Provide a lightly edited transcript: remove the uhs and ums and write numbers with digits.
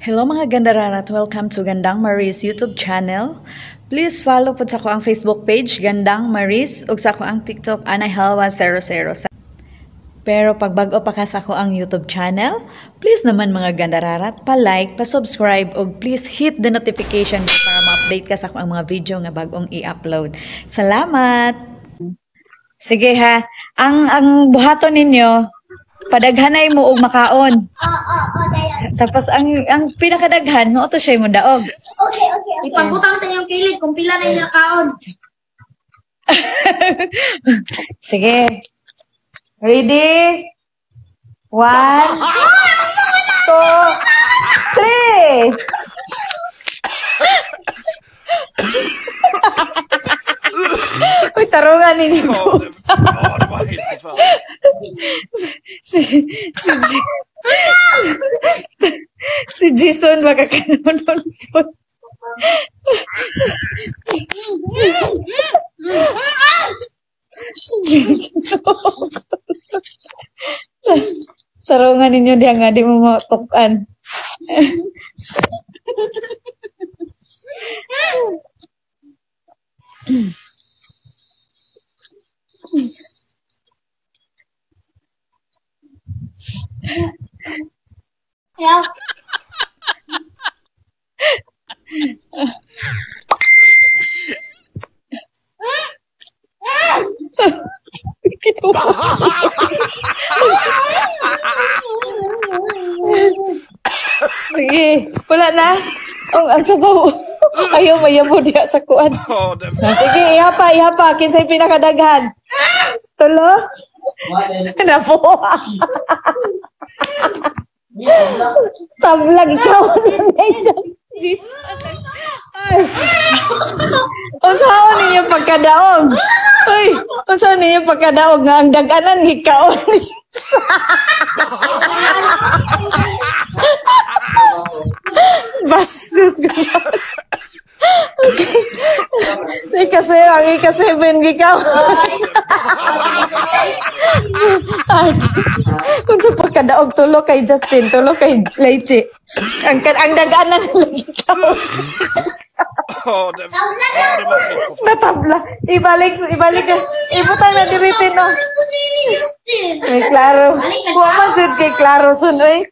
Hello mga gandararat, welcome to Gandang Maris YouTube channel. Please follow po sa ko ang Facebook page, Gandang Maris, ug sa ko ang TikTok, Anayhalwa00. Pero pag bago pa ka sa ko ang YouTube channel, please naman mga gandararat, pa-like, pa-subscribe, ug please hit the notification bell para ma-update ka sa ko ang mga video nga bagong i-upload. Salamat! Sige ha, ang buhaton ninyo, padaghanay mo og makaon. Tapos ang pinakadaghan mo to siya mo daog. Okay. Ipagutang sa iyong kilig kung pila na yung kaon. Sige. Ready? 1, 2, 3. Uy, tarungan ninyo po. Si Jason makakanon po. Tarungan ninyo diya nga, di mo matukan. Yeah. Sige, wala na. Ang sabaw. Ayaw mayabo diya sa kuan. Sige, ihapa. Kinsay pinakadaghan? Tulo? Napo. Sablag ikaw. Ay. Unsaon ninyo pagkadaog? Uy, unsaon ninyo pagkadaog nga ang daganan gikaon ni Bastos ko. Okay. Ang ika-7 gikaw. Kung sa pagkadaog, tulo kay Justin, tulo kay Leche. Ang daganan lagi ikaw. Natabla. Ibalik. Ibutang na diritin, no? May klaro. Huwag man sud kay klaro sun, oy.